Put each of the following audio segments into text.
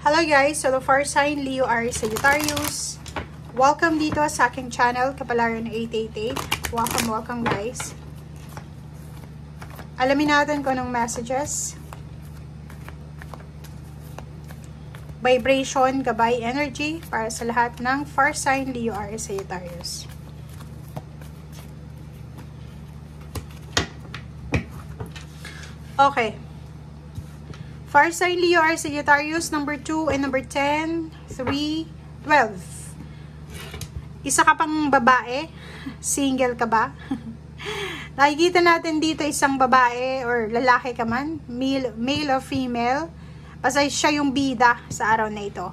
Hello guys! So, fire sign Leo, Aries, Sagittarius. Welcome dito sa aking channel, Kapalaran 888. Welcome guys. Alamin natin kung anong messages. Vibration, gabay, energy para sa lahat ng fire sign Leo, Aries, Sagittarius. Okay. Fire sign Leo, Aries, Sagittarius, number 2 and number 10, 3, 12. Isa ka pang babae? Single ka ba? Nakikita natin dito isang babae or lalaki ka man, male or female. Basta siya yung bida sa araw na ito.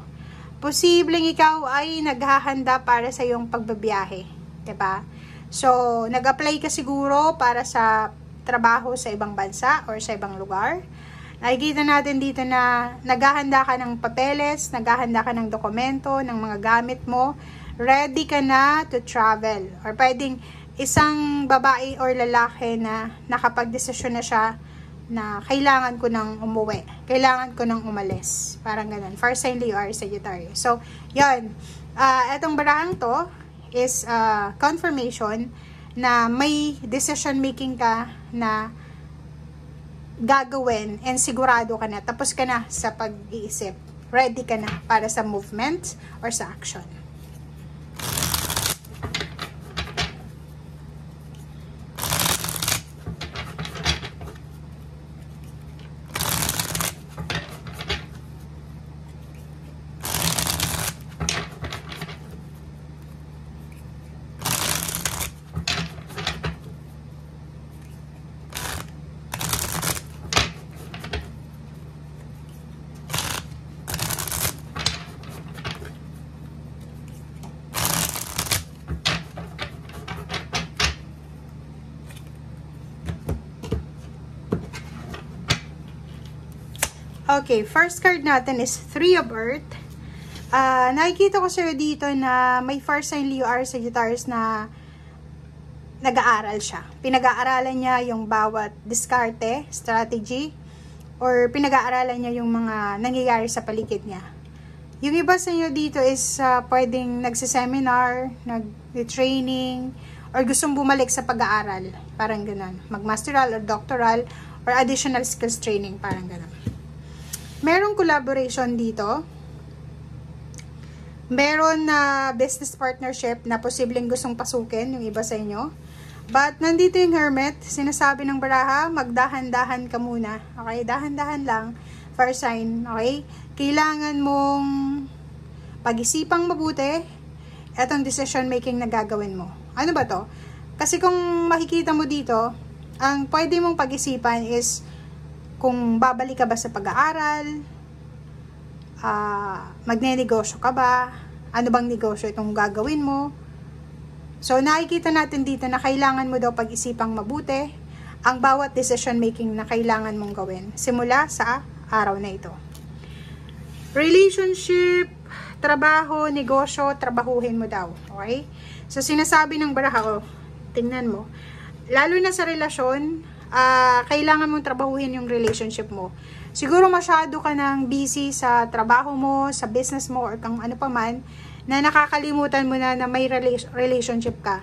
Posibleng ikaw ay naghahanda para sa iyong pagbabiyahe. Diba? So, nag-apply ka siguro para sa trabaho sa ibang bansa or sa ibang lugar. Nakikita natin dito na naghahanda ka ng papeles, naghahanda ka ng dokumento, ng mga gamit mo, ready ka na to travel. Or pwedeng isang babae or lalaki na nakapag-desisyon na siya na kailangan ko nang umuwi, kailangan ko nang umalis. Parang ganun. Fire sign Leo, Aries, Sagittarius. So, yun. Etong barahang to is confirmation na may decision making ka na gagawin and sigurado ka na, tapos ka na sa pag-iisip, ready ka na para sa movement or sa action. Okay, first card natin is 3 of Earth. Nakikita ko sa'yo dito na may fire sign Leo, Aries, Sagittarius na nag-aaral siya. Pinag-aaralan niya yung bawat diskarte, strategy, or pinag-aaralan niya yung mga nangyayari sa paligid niya. Yung iba sa inyo dito is pwedeng nagsiseminar, nag-training, or gustong bumalik sa pag-aaral. Parang ganun. Mag-masteral or doctoral or additional skills training. Parang ganun. Merong collaboration dito. Meron na business partnership na posibleng gustong pasukin yung iba sa inyo. But nandito yung Hermit. Sinasabi ng baraha, magdahan-dahan ka muna. Okay? Dahan-dahan lang. Fire sign. Okay? Kailangan mong pag-isipang mabuti etong decision making na gagawin mo. Ano ba to? Kasi kung makikita mo dito, ang pwede mong pag-isipan is kung babalik ka ba sa pag-aaral, magne-negosyo ka ba, ano bang negosyo itong gagawin mo. So, nakikita natin dito na kailangan mo daw pag-isipang mabuti ang bawat decision making na kailangan mong gawin simula sa araw na ito. Relationship, trabaho, negosyo, trabahuhin mo daw. Okay? So, sinasabi ng baraha, tingnan mo, lalo na sa relasyon, kailangan mong trabahuhin yung relationship mo. Siguro masyado ka nang busy sa trabaho mo, sa business mo, or kung ano pa man, na nakakalimutan mo na may relationship ka.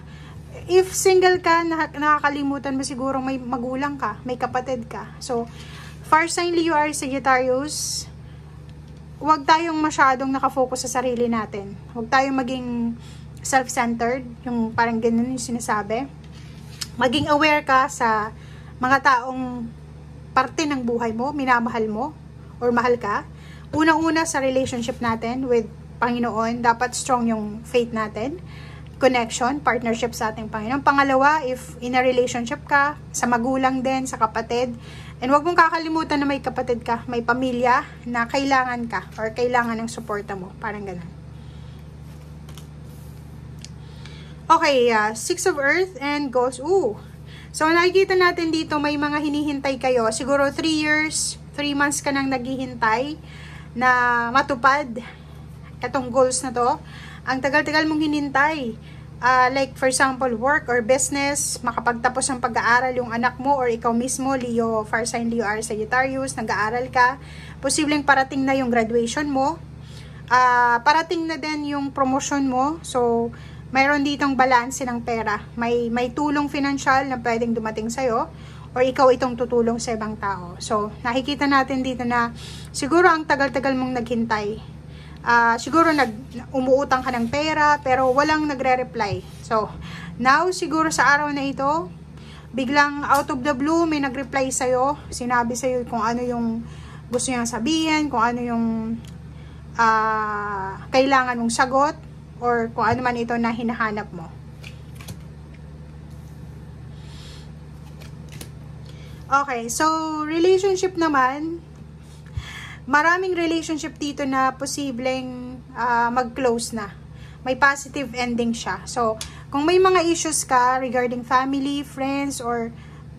If single ka, nakakalimutan mo siguro may magulang ka, may kapatid ka. So, fire sign Leo, Aries, Sagittarius, huwag tayong masyadong nakafocus sa sarili natin. Huwag tayong maging self-centered, yung parang ganun yung sinasabi. Maging aware ka sa mga taong parte ng buhay mo, minamahal mo, or mahal ka. Unang-una sa relationship natin with Panginoon, dapat strong yung faith natin, connection, partnership sa ating Panginoon. Pangalawa, if in a relationship ka, sa magulang din, sa kapatid, and huwag mong kakalimutan na may kapatid ka, may pamilya na kailangan ka, or kailangan ng suporta mo. Parang ganun. Okay, 6 of Earth and Ghost. So, nakikita natin dito may mga hinihintay kayo. Siguro 3 years, 3 months ka nang naghihintay na matupad itong goals na to. Ang tagal-tagal mong hinintay. like for example, work or business, makapagtapos ng pag-aaral yung anak mo or ikaw mismo, Leo, fire sign Leo, Aries, Sagittarius, nag-aaral ka, posibleng parating na yung graduation mo, parating na din yung promotion mo. So, mayroon ditong balance ng pera. May tulong financial na pwedeng dumating sa'yo, or ikaw itong tutulong sa ibang tao. So, nakikita natin dito na siguro ang tagal-tagal mong naghintay. Siguro umuutang ka ng pera pero walang nagre-reply. So, now siguro sa araw na ito, biglang out of the blue may nag-reply sa'yo. Sinabi sa'yo kung ano yung gusto niyang sabihin, kung ano yung kailangan mong sagot, or kung ano man ito na hinahanap mo. Okay, so relationship naman, maraming relationship dito na posibleng mag-close na. May positive ending siya. So, kung may mga issues ka regarding family, friends, or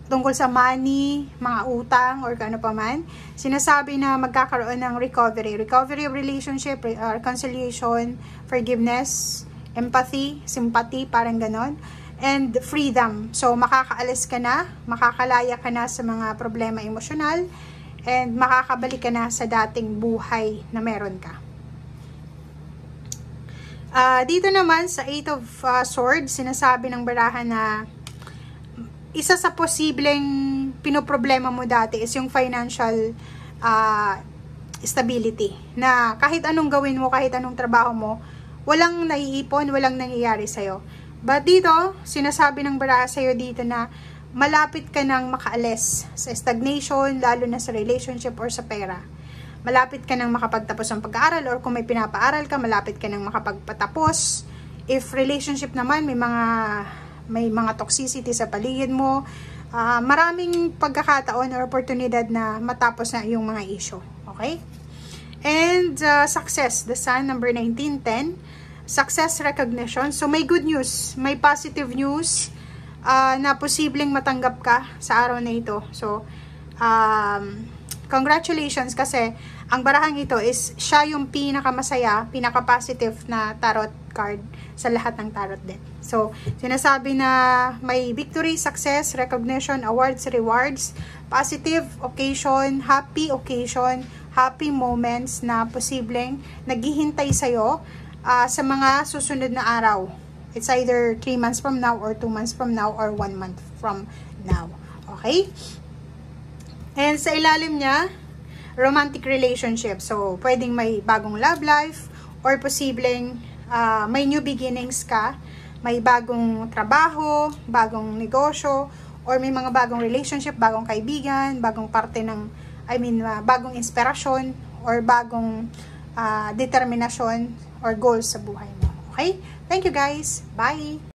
tungkol sa money, mga utang, or ano pa man, sinasabi na magkakaroon ng recovery. Recovery of relationship, reconciliation, forgiveness, empathy, sympathy, parang ganon. And freedom. So, makakaalis ka na, makakalaya ka na sa mga problema emosyonal, and makakabalik ka na sa dating buhay na meron ka. Dito naman sa 8 of Swords, sinasabi ng barahan na isa sa posibleng pinoproblema mo dati is yung financial stability. Na kahit anong gawin mo, kahit anong trabaho mo, walang naiipon, walang nangyayari sa'yo. But dito, sinasabi ng baraha sa'yo dito na malapit ka nang makaalis sa stagnation, lalo na sa relationship or sa pera. Malapit ka nang makapagtapos ng pag-aaral, or kung may pinapaaral ka, malapit ka nang makapagpatapos. If relationship naman, may mga toxicity sa paligid mo, maraming pagkakataon or oportunidad na matapos na yung mga issue. Okay? And success, the Sun, number 1910, success recognition. So, may good news, may positive news na posibleng matanggap ka sa araw na ito. So, congratulations, kasi ang barahang ito is siya yung pinakamasaya, pinaka-positive na tarot card sa lahat ng tarot deck. So, sinasabi na may victory, success, recognition, awards, rewards, positive occasion, happy moments na posibleng naghihintay sa'yo sa mga susunod na araw. It's either 3 months from now, or 2 months from now, or 1 month from now. Okay? And sa ilalim niya, romantic relationship. So, pwedeng may bagong love life, or posibleng may new beginnings ka, may bagong trabaho, bagong negosyo, or may mga bagong relationship, bagong kaibigan, bagong parte ng, bagong inspirasyon, or bagong determinasyon or goals sa buhay mo. Okay? Thank you guys. Bye!